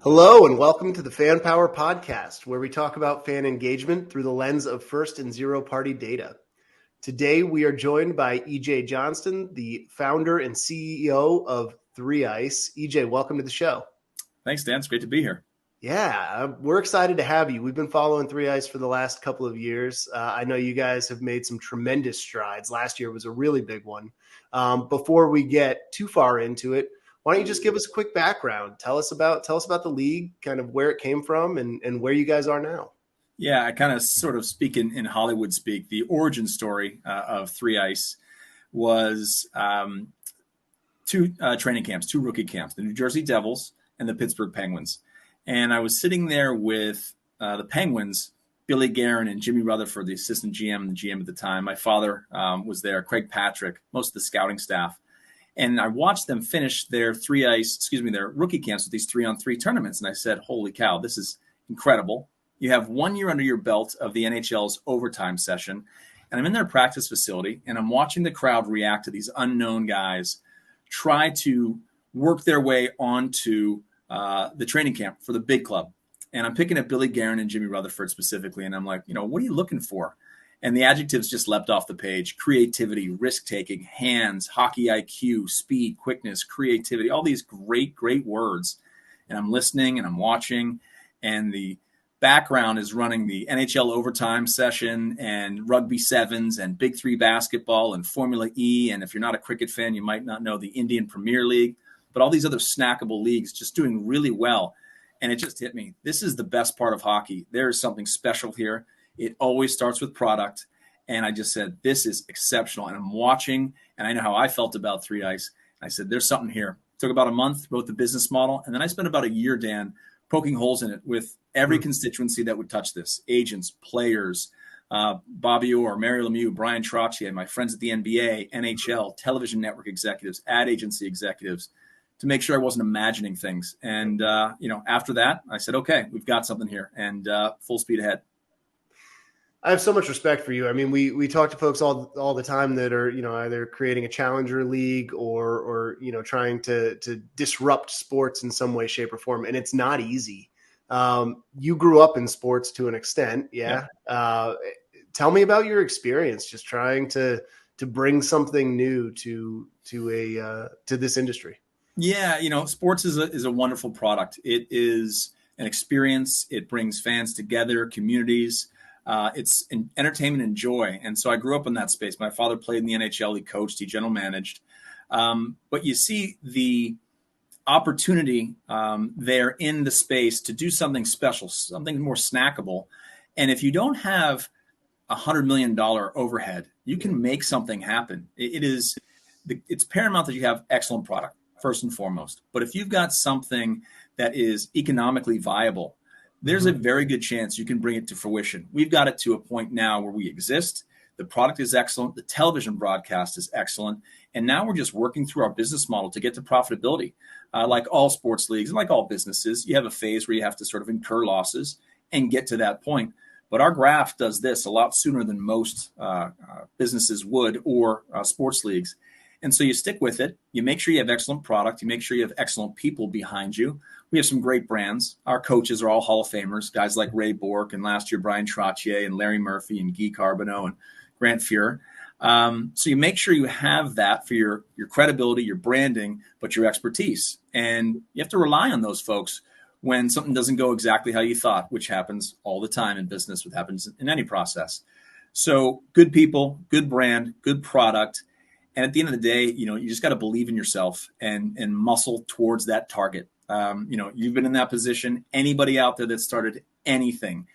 Hello and welcome to the FanPower podcast, where we talk about fan engagement through the lens of first and zero-party data. Today, we are joined by EJ Johnston, the founder and CEO of 3ice. EJ, welcome to the show. Thanks, Dan. It's great to be here. Yeah, we're excited to have you. We've been following 3ice for the last couple of years. I know you guys have made some tremendous strides. Last year was a really big one. Before we get too far into it, why don't you just give us a quick background? Tell us about the league, kind of where it came from and where you guys are now. Yeah, I kind of sort of speak in Hollywood speak. The origin story of 3ice was two training camps, two rookie camps, the New Jersey Devils and the Pittsburgh Penguins. And I was sitting there with the Penguins, Billy Guerin and Jimmy Rutherford, the assistant GM and the GM at the time. My father was there, Craig Patrick, most of the scouting staff. And I watched them finish their their rookie camps with these 3-on-3 tournaments. And I said, holy cow, this is incredible. You have 1 year under your belt of the NHL's overtime session. And I'm in their practice facility, and I'm watching the crowd react to these unknown guys try to work their way onto the training camp for the big club. And I'm picking at Billy Guerin and Jimmy Rutherford specifically. And I'm like, what are you looking for? And the adjectives just leapt off the page: creativity, risk-taking, hands, hockey IQ, speed, quickness, creativity, all these great, great words. And I'm listening and I'm watching, and the background is running the NHL overtime session and rugby sevens and Big Three basketball and Formula E. And if you're not a cricket fan, you might not know the Indian Premier League, but all these other snackable leagues just doing really well. And it just hit me. This is the best part of hockey. There is something special here. It always starts with product. And I just said, this is exceptional. And I'm watching, and I know how I felt about 3ice. I said, there's something here. It took about a month, wrote the business model. And then I spent about a year, Dan, poking holes in it with every constituency that would touch this: agents, players, Bobby Orr, Mary Lemieux, Brian Trottier, my friends at the NBA, NHL, television network executives, ad agency executives, to make sure I wasn't imagining things. And, after that, I said, okay, we've got something here, and full speed ahead. I have so much respect for you. I mean, we talk to folks all the time that are, either creating a challenger league or trying to disrupt sports in some way, shape, or form. And it's not easy. You grew up in sports to an extent. Yeah. Tell me about your experience just trying to bring something new to this industry. Yeah. Sports is a wonderful product. It is an experience. It brings fans together, communities. It's an entertainment and joy. And so I grew up in that space. My father played in the NHL. He coached, he general managed. But you see the opportunity there in the space to do something special, something more snackable. And if you don't have $100 million overhead, you can make something happen. It's paramount that you have excellent product, first and foremost. But if you've got something that is economically viable, there's a very good chance you can bring it to fruition. We've got it to a point now where we exist. The product is excellent. The television broadcast is excellent. And now we're just working through our business model to get to profitability. Like all sports leagues and like all businesses, you have a phase where you have to sort of incur losses and get to that point. But our graph does this a lot sooner than most businesses would, or sports leagues. And so you stick with it. You make sure you have excellent product. You make sure you have excellent people behind you. We have some great brands. Our coaches are all Hall of Famers, guys like Ray Bork and last year Brian Trottier and Larry Murphy and Guy Carbonneau and Grant Fuhrer. So you make sure you have that for your credibility, your branding, but your expertise. And you have to rely on those folks when something doesn't go exactly how you thought, which happens all the time in business, what happens in any process. So good people, good brand, good product. And at the end of the day, you just got to believe in yourself and muscle towards that target. You've been in that position. Anybody out there that started anything,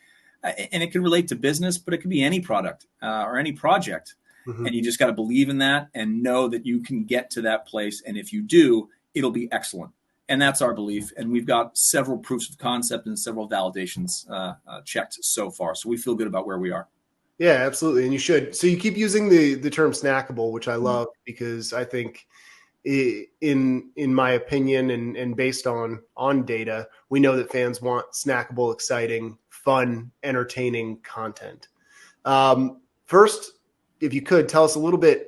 and it can relate to business, but it could be any product or any project. And you just got to believe in that and know that you can get to that place. And if you do, it'll be excellent. And that's our belief. And we've got several proofs of concept and several validations checked so far. So we feel good about where we are. Yeah, absolutely. And you should. So you keep using the term snackable, which I love, because I think in my opinion and based on data, we know that fans want snackable, exciting, fun, entertaining content. First, if you could tell us a little bit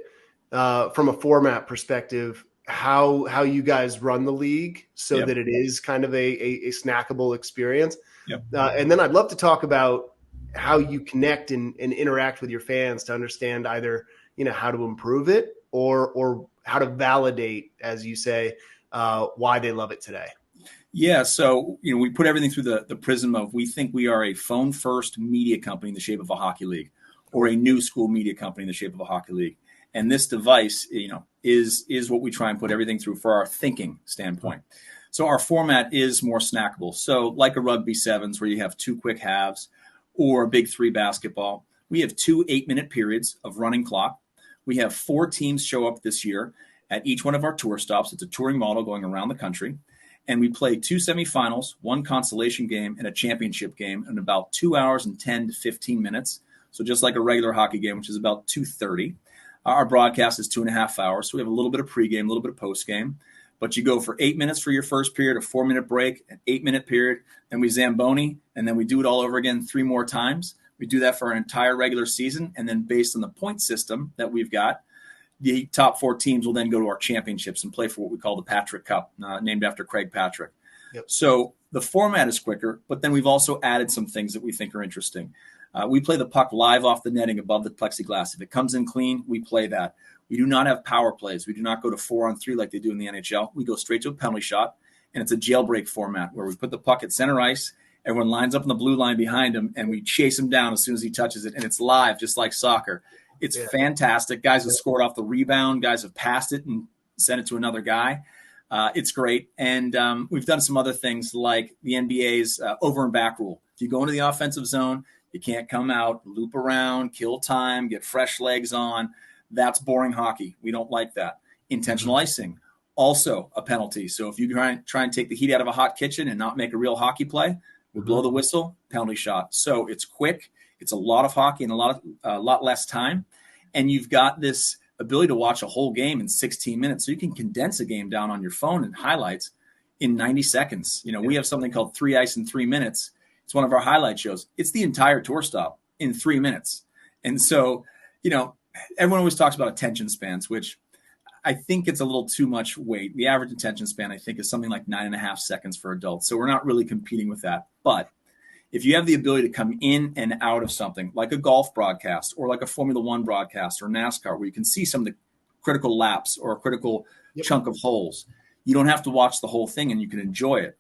from a format perspective, how you guys run the league so that it is kind of a snackable experience. Yep. And then I'd love to talk about how you connect and interact with your fans to understand either, how to improve it or how to validate, as you say, why they love it today. Yeah. So, we put everything through the prism of, we think we are a phone first media company in the shape of a hockey league, or a new school media company in the shape of a hockey league. And this device, is what we try and put everything through for our thinking standpoint. So our format is more snackable. So like a rugby sevens, where you have 2 quick halves, or a big 3 basketball, we have 2 8-minute periods of running clock. We have 4 teams show up this year at each one of our tour stops. It's a touring model going around the country. And we play 2 semifinals, 1 consolation game, and a championship game in about 2 hours and 10 to 15 minutes. So just like a regular hockey game, which is about 2:30. Our broadcast is 2.5 hours. So we have a little bit of pregame, a little bit of postgame. But you go for 8 minutes for your first period, a 4-minute break, an 8-minute period, then we Zamboni, and then we do it all over again 3 more times. We do that for an entire regular season. And then based on the point system that we've got, the top 4 teams will then go to our championships and play for what we call the Patrick Cup, named after Craig Patrick. Yep. So the format is quicker, but then we've also added some things that we think are interesting. We play the puck live off the netting above the plexiglass. If it comes in clean, we play that. We do not have power plays. We do not go to 4-on-3 like they do in the NHL. We go straight to a penalty shot, and it's a jailbreak format where we put the puck at center ice. Everyone lines up on the blue line behind him, and we chase him down as soon as he touches it, and it's live, just like soccer. It's fantastic. Guys have scored off the rebound. Guys have passed it and sent it to another guy. It's great. And we've done some other things like the NBA's over and back rule. If you go into the offensive zone, you can't come out, loop around, kill time, get fresh legs on. That's boring hockey. We don't like that. Intentional icing, also a penalty. So if you try and take the heat out of a hot kitchen and not make a real hockey play, we blow the whistle, penalty shot. So it's quick. It's a lot of hockey in a lot less time. And you've got this ability to watch a whole game in 16 minutes. So you can condense a game down on your phone and highlights in 90 seconds. We have something called 3 Ice in 3 minutes. It's one of our highlight shows. It's the entire tour stop in 3 minutes. And so, everyone always talks about attention spans, which I think it's a little too much weight. The average attention span, I think, is something like 9.5 seconds for adults. So we're not really competing with that. But if you have the ability to come in and out of something like a golf broadcast or like a Formula One broadcast or NASCAR, where you can see some of the critical laps or a critical chunk of holes, you don't have to watch the whole thing and you can enjoy it.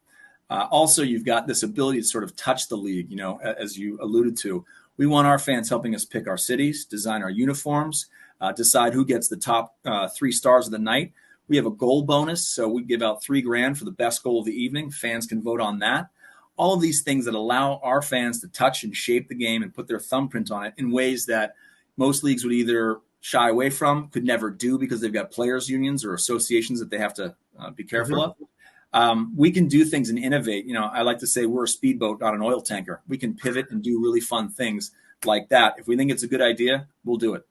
Also, you've got this ability to sort of touch the league, as you alluded to. We want our fans helping us pick our cities, design our uniforms, decide who gets the top 3 stars of the night. We have a goal bonus, so we give out $3,000 for the best goal of the evening. Fans can vote on that. All of these things that allow our fans to touch and shape the game and put their thumbprint on it in ways that most leagues would either shy away from, could never do because they've got players' unions or associations that they have to be careful of. We can do things and innovate. I like to say we're a speedboat, not an oil tanker. We can pivot and do really fun things like that. If we think it's a good idea, we'll do it.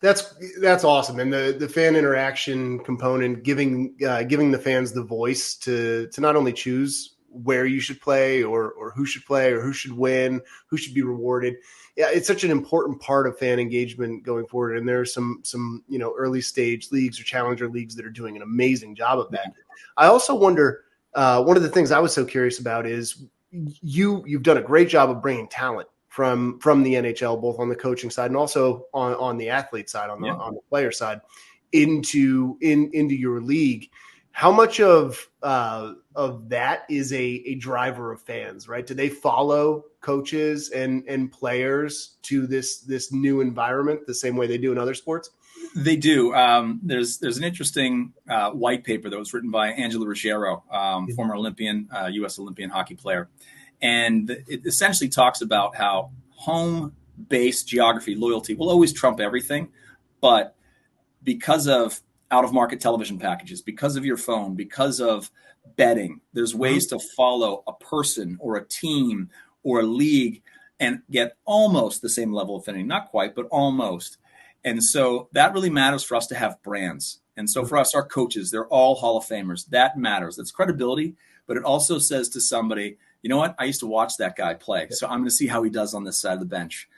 That's awesome. And the fan interaction component, giving the fans the voice to not only choose where you should play or who should play or who should win, who should be rewarded. Yeah, it's such an important part of fan engagement going forward. And there are some early stage leagues or challenger leagues that are doing an amazing job of that. I also wonder, one of the things I was so curious about is you've done a great job of bringing talent from the NHL, both on the coaching side and also on the athlete side, on the player side, into your league. How much of that is a driver of fans, right? Do they follow coaches and players to this new environment the same way they do in other sports? They do. There's an interesting white paper that was written by Angela Ruggiero, former Olympian, U.S. Olympian hockey player. And it essentially talks about how home-based geography, loyalty will always trump everything. But because of out-of-market television packages, because of your phone, because of betting, there's ways to follow a person or a team or a league and get almost the same level of affinity. Not quite, but almost. And so that really matters for us to have brands. And so for us, our coaches, they're all Hall of Famers. That matters. That's credibility, but it also says to somebody, you know what? I used to watch that guy play, so I'm going to see how he does on this side of the bench.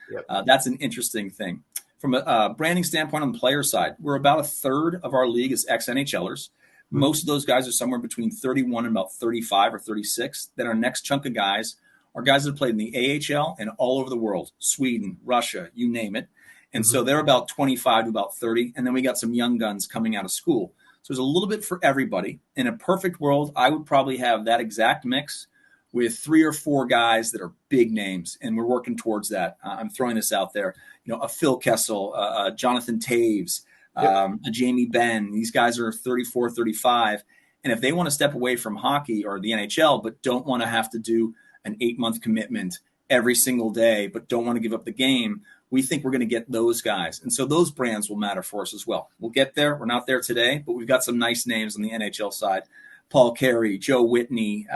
That's an interesting thing. from a branding standpoint on the player side, we're about a third of our league is ex-NHLers. Most of those guys are somewhere between 31 and about 35 or 36. Then our next chunk of guys are guys that have played in the AHL and all over the world, Sweden, Russia, you name it. And so they're about 25 to about 30. And then we got some young guns coming out of school. So there's a little bit for everybody. In a perfect world, I would probably have that exact mix with 3 or 4 guys that are big names. And we're working towards that. I'm throwing this out there. A Phil Kessel, Jonathan Taves, a Jamie Benn. These guys are 34, 35. And if they want to step away from hockey or the NHL, but don't want to have to do an 8-month commitment every single day, but don't want to give up the game, we think we're going to get those guys. And so those brands will matter for us as well. We'll get there. We're not there today, but we've got some nice names on the NHL side. Paul Carey, Joe Whitney.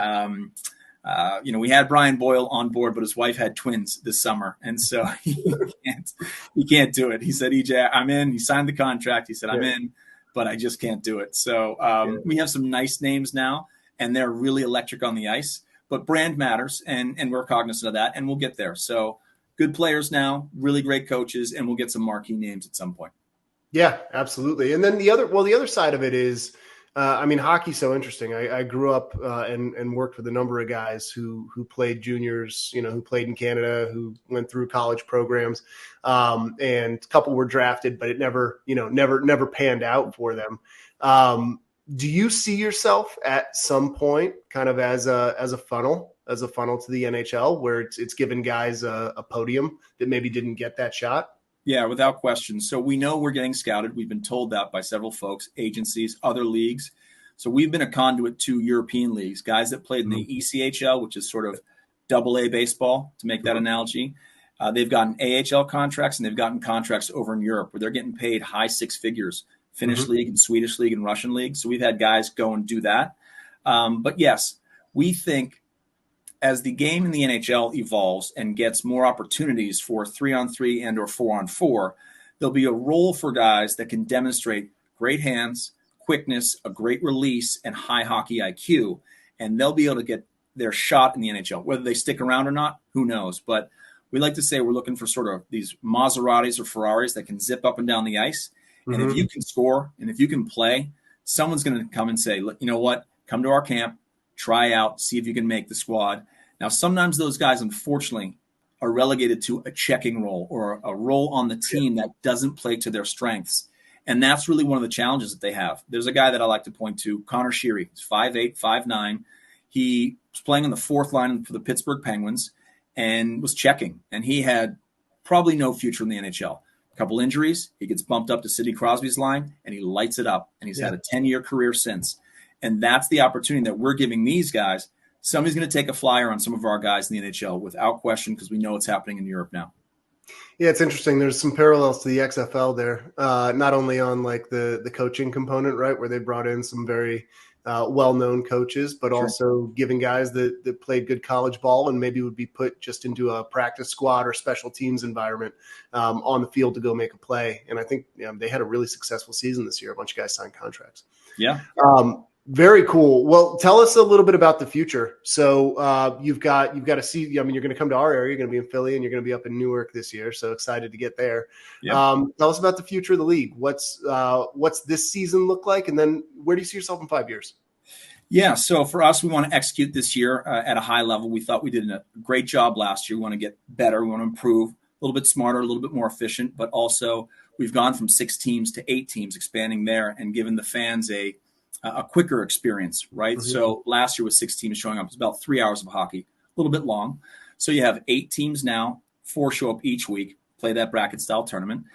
We had Brian Boyle on board, but his wife had twins this summer. And so he can't do it. He said, EJ, I'm in. He signed the contract. He said, I'm in, but I just can't do it. So we have some nice names now, and they're really electric on the ice. But brand matters, and we're cognizant of that, and we'll get there. So good players now, really great coaches, and we'll get some marquee names at some point. Yeah, absolutely. And then the other side of it is, hockey's so interesting. I grew up and worked with a number of guys who played juniors, who played in Canada, who went through college programs, and a couple were drafted, but it never panned out for them. Do you see yourself at some point kind of as a funnel to the NHL where it's given guys a podium that maybe didn't get that shot? Yeah, without question. So we know we're getting scouted. We've been told that by several folks, agencies, other leagues. So we've been a conduit to European leagues, guys that played in the ECHL, which is sort of AA baseball, to make that analogy. They've gotten AHL contracts, and they've gotten contracts over in Europe where they're getting paid high 6 figures. Finnish league and Swedish league and Russian league. So we've had guys go and do that. But yes, we think as the game in the NHL evolves and gets more opportunities for 3-on-3 and or 4-on-4, there'll be a role for guys that can demonstrate great hands, quickness, a great release, and high hockey IQ. And they'll be able to get their shot in the NHL. Whether they stick around or not, who knows? But we like to say we're looking for sort of these Maseratis or Ferraris that can zip up and down the ice. And if you can score and if you can play, someone's going to come and say, look, you know what? Come to our camp, try out, see if you can make the squad. Now, sometimes those guys, unfortunately, are relegated to a checking role or a role on the team that doesn't play to their strengths. And that's really one of the challenges that they have. There's a guy that I like to point to, Connor Sheary. He's 5'8", 5'9". He was playing on the 4th line for the Pittsburgh Penguins and was checking. And he had probably no future in the NHL. Couple injuries, he gets bumped up to Sidney Crosby's line, and he lights it up. And he's had a 10-year career since. And that's the opportunity that we're giving these guys. Somebody's going to take a flyer on some of our guys in the NHL without question because we know it's happening in Europe now. Yeah, it's interesting. There's some parallels to the XFL there, not only on like the coaching component, right, where they brought in some very well-known coaches, but also giving guys that played good college ball and maybe would be put just into a practice squad or special teams environment on the field to go make a play. And I think they had a really successful season this year. A bunch of guys signed contracts. Yeah. Very cool. Well, tell us a little bit about the future. So you've got to see, you're going to come to our area, you're going to be in Philly, and you're going to be up in Newark this year. So excited to get there. Yep. Tell us about the future of the league. What's this season look like? And then where do you see yourself in 5 years? Yeah. So for us, we want to execute this year at a high level. We thought we did a great job last year. We want to get better. We want to improve, a little bit smarter, a little bit more efficient, but also we've gone from 6 teams to 8 teams, expanding there and given the fans a quicker experience, right? Mm-hmm. So last year with 6 teams showing up, it's about 3 hours of hockey, a little bit long. So you have 8 teams now, 4 show up each week, play that bracket style tournament.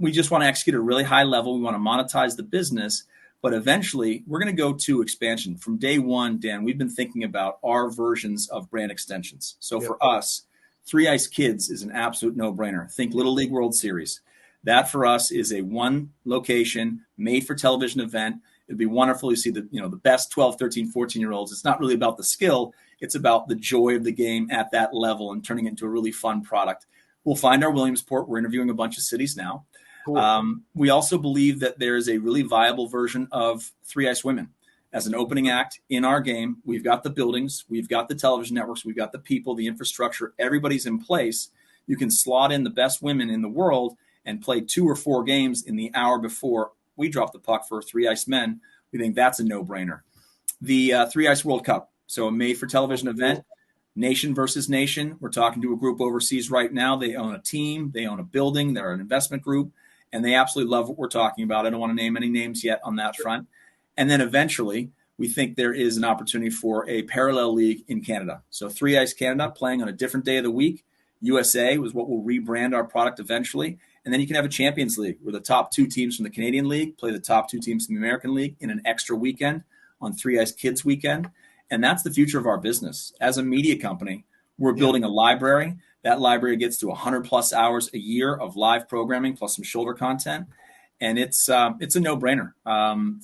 We just want to execute at a really high level. We want to monetize the business, but eventually we're going to go to expansion. From day one, Dan, we've been thinking about our versions of brand extensions. So for us, 3 Ice Kids is an absolute no-brainer. Think Little League World Series. That for us is a one location made for television event. It'd be wonderful to see the best 12, 13, 14-year-olds. It's not really about the skill. It's about the joy of the game at that level and turning it into a really fun product. We'll find our Williamsport. We're interviewing a bunch of cities now. Cool. We also believe that there is a really viable version of 3 Ice Women as an opening act in our game. We've got the buildings. We've got the television networks. We've got the people, the infrastructure. Everybody's in place. You can slot in the best women in the world and play 2 or 4 games in the hour before we drop the puck for Three Ice Men, we think that's a no-brainer. The Three Ice World Cup, so a made-for-television event, nation versus nation. We're talking to a group overseas right now. They own a team. They own a building. They're an investment group, and they absolutely love what we're talking about. I don't want to name any names yet on that front. And then eventually, we think there is an opportunity for a parallel league in Canada. So Three Ice Canada playing on a different day of the week. USA was what will rebrand our product eventually. And then you can have a Champions League where the top 2 teams from the Canadian League play the top 2 teams from the American League in an extra weekend on Three Ice Kids Weekend. And that's the future of our business. As a media company, we're building a library. That library gets to 100 plus hours a year of live programming plus some shoulder content. And it's a no-brainer.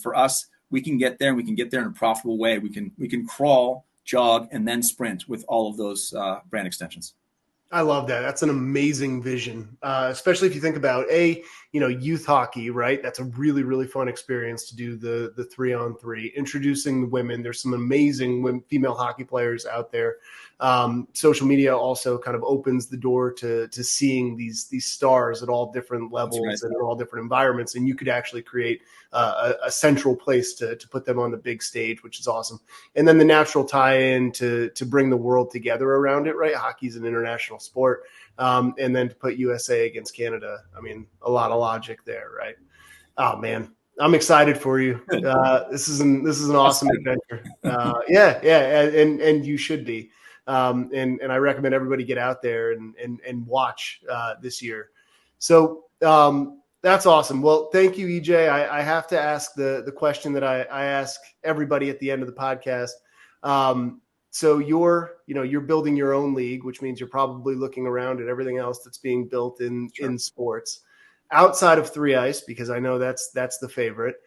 For us, we can get there, and we can get there in a profitable way. We can crawl, jog, and then sprint with all of those brand extensions. I love that. That's an amazing vision, especially if you think about youth hockey, right? That's a really, really fun experience to do the 3-on-3, introducing the women. There's some amazing female hockey players out there. Social media also kind of opens the door to seeing these stars at all different levels and in all different environments. And you could actually create a central place to put them on the big stage, which is awesome. And then the natural tie-in to bring the world together around it, right? Hockey's an international sport. And then to put USA against Canada, I mean, a lot of logic there, right? Oh man, I'm excited for you. This is an awesome adventure. And you should be. And I recommend everybody get out there and watch this year. So that's awesome. Well, thank you, EJ. I have to ask the question that I ask everybody at the end of the podcast. So you're building your own league, which means you're probably looking around at everything else that's being built in sports outside of Three Ice, because I know that's the favorite.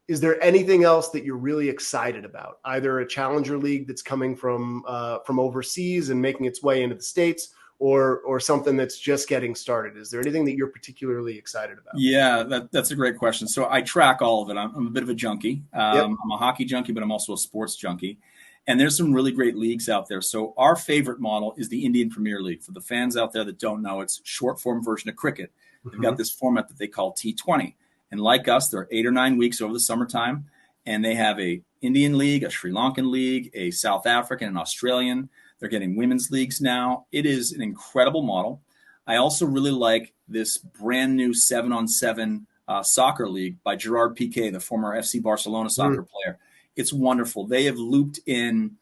Is there anything else that you're really excited about? Either a challenger league that's coming from overseas and making its way into the States, or something that's just getting started? Is there anything that you're particularly excited about? Yeah, that's a great question. So I track all of it. I'm a bit of a junkie. I'm a hockey junkie, but I'm also a sports junkie. And there's some really great leagues out there. So our favorite model is the Indian Premier League. For the fans out there that don't know, it's a short form version of cricket. They've got this format that they call T20. And like us, they're 8 or 9 weeks over the summertime. And they have a Indian league, a Sri Lankan league, a South African, an Australian. They're getting women's leagues now. It is an incredible model. I also really like this brand new 7-on-7 soccer league by Gerard Piqué, the former FC Barcelona soccer player. It's wonderful. They have looped in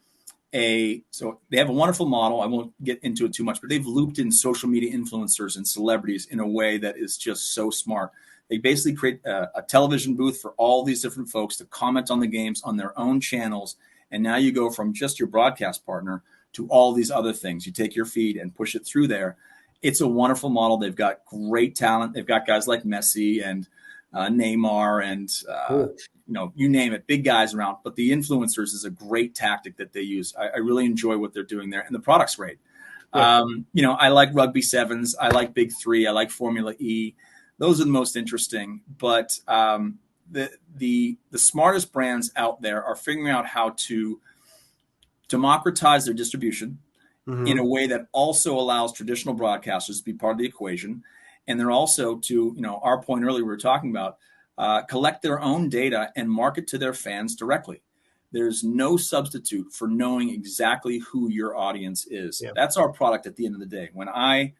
so they have a wonderful model. I won't get into it too much, but they've looped in social media influencers and celebrities in a way that is just so smart. They basically create a television booth for all these different folks to comment on the games on their own channels. And now you go from just your broadcast partner to all these other things. You take your feed and push it through there. It's a wonderful model. They've got great talent. They've got guys like Messi and Neymar and, you name it, big guys around. But the influencers is a great tactic that they use. I really enjoy what they're doing there. And the product's great. Yeah. I like Rugby Sevens. I like Big Three. I like Formula E. Those are the most interesting. But the smartest brands out there are figuring out how to democratize their distribution in a way that also allows traditional broadcasters to be part of the equation. And they're also, to our point earlier we were talking about, collect their own data and market to their fans directly. There's no substitute for knowing exactly who your audience is. Yeah. That's our product at the end of the day. When I'm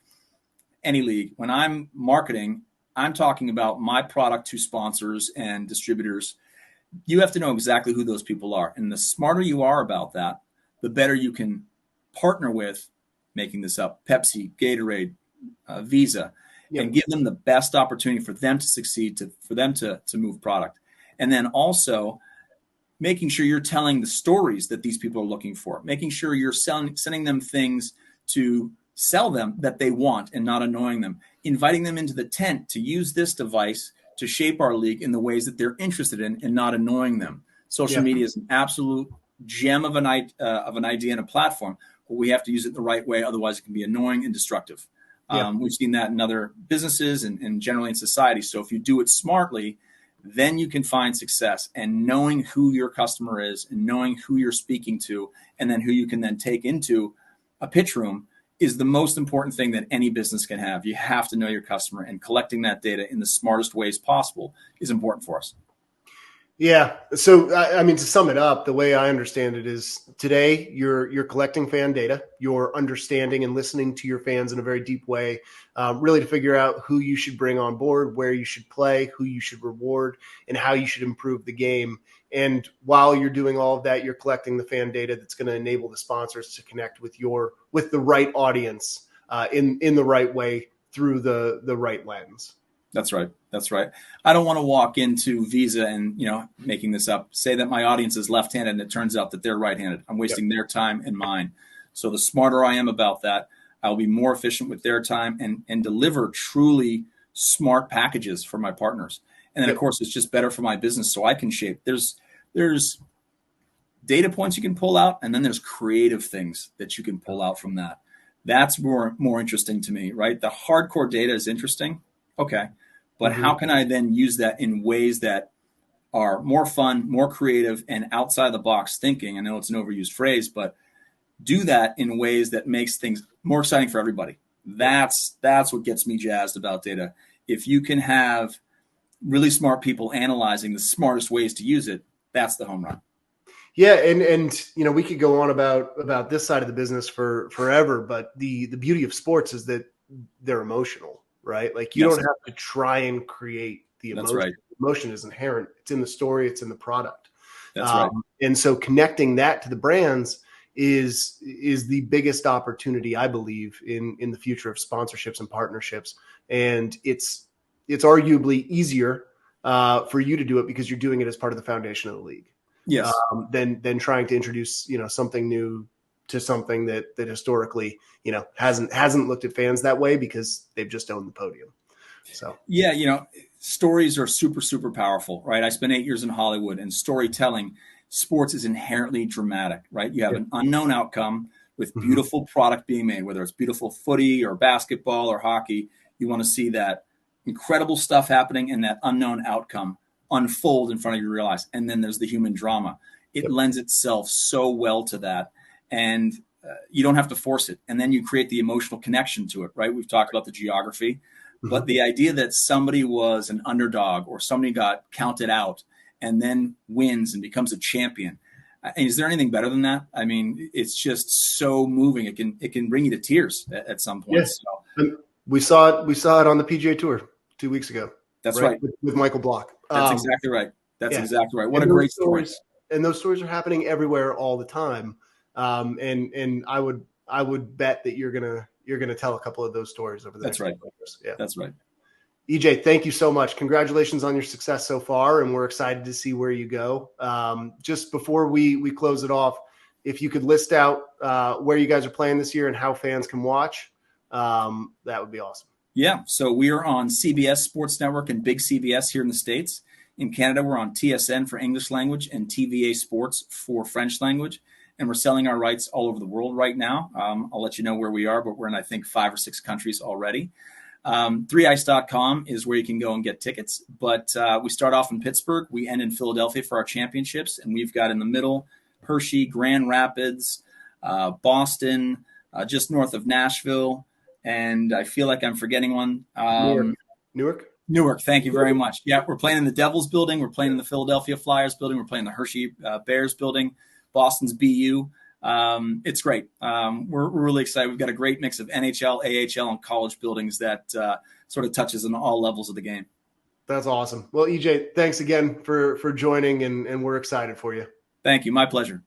marketing, I'm talking about my product to sponsors and distributors. You have to know exactly who those people are. And the smarter you are about that, the better you can partner with, making this up, Pepsi, Gatorade, Visa, and give them the best opportunity for them to succeed, for them to move product. And then also making sure you're telling the stories that these people are looking for, making sure you're sending them things to sell them that they want and not annoying them, inviting them into the tent to use this device to shape our league in the ways that they're interested in and not annoying them. Social media is an absolute gem of an idea and a platform, but we have to use it the right way. Otherwise, it can be annoying and destructive. We've seen that in other businesses and generally in society. So if you do it smartly, then you can find success. And knowing who your customer is and knowing who you're speaking to, and then who you can then take into a pitch room is the most important thing that any business can have. You have to know your customer, and collecting that data in the smartest ways possible is important for us. Yeah. So, I mean, to sum it up, the way I understand it is today you're collecting fan data, you're understanding and listening to your fans in a very deep way, really to figure out who you should bring on board, where you should play, who you should reward, and how you should improve the game. And while you're doing all of that, you're collecting the fan data that's going to enable the sponsors to connect with the right audience in the right way through the right lens. That's right. That's right. I don't want to walk into Visa and, making this up, say that my audience is left-handed and it turns out that they're right-handed. I'm wasting their time and mine. So the smarter I am about that, I'll be more efficient with their time and deliver truly smart packages for my partners. And then, of course, it's just better for my business so I can shape. There's data points you can pull out, and then there's creative things that you can pull out from that. That's more interesting to me, right? The hardcore data is interesting. Okay. But how can I then use that in ways that are more fun, more creative, and outside the box thinking? I know it's an overused phrase, but do that in ways that makes things more exciting for everybody. That's what gets me jazzed about data. If you can have really smart people analyzing the smartest ways to use it, that's the home run. Yeah, and we could go on about this side of the business for forever, but the beauty of sports is that they're emotional. Right? Like you don't have to try and create the emotion. That's right. Emotion is inherent. It's in the story. It's in the product. That's right. And so connecting that to the brands is the biggest opportunity, I believe, in the future of sponsorships and partnerships. And it's arguably easier for you to do it because you're doing it as part of the foundation of the league. Yes. Than trying to introduce something new to something that historically, hasn't looked at fans that way because they've just owned the podium. So, yeah, stories are super, super powerful, right? I spent 8 years in Hollywood, and storytelling, sports is inherently dramatic, right? You have an unknown outcome with beautiful product being made, whether it's beautiful footy or basketball or hockey. You want to see that incredible stuff happening and that unknown outcome unfold in front of you, realize. And then there's the human drama. It lends itself so well to that. And you don't have to force it. And then you create the emotional connection to it, right? We've talked about the geography, but the idea that somebody was an underdog or somebody got counted out and then wins and becomes a champion. And is there anything better than that? I mean, it's just so moving. It can bring you to tears at some point. Yes. So. We saw it on the PGA Tour 2 weeks ago. That's right. With Michael Block. That's exactly right. That's exactly right. What a great story. And those stories are happening everywhere all the time. And I would bet that you're gonna tell a couple of those stories over the next couple of years. Yeah, that's right. EJ, thank you so much. Congratulations on your success so far, and we're excited to see where you go. Just before we close it off, if you could list out where you guys are playing this year and how fans can watch, that would be awesome. Yeah, so we are on CBS Sports Network and Big CBS here in the States. In Canada, we're on TSN for English language and TVA Sports for French language. And we're selling our rights all over the world right now. I'll let you know where we are, but we're in, I think, 5 or 6 countries already. 3ice.com is where you can go and get tickets. But we start off in Pittsburgh. We end in Philadelphia for our championships. And we've got in the middle, Hershey, Grand Rapids, Boston, just north of Nashville. And I feel like I'm forgetting one. Newark. Thank you very much. Yeah, we're playing in the Devils building. We're playing in the Philadelphia Flyers building. We're playing the Hershey Bears building. Boston's BU. It's great. We're really excited. We've got a great mix of NHL, AHL, and college buildings that sort of touches on all levels of the game. That's awesome. Well, EJ, thanks again for joining, and we're excited for you. Thank you. My pleasure.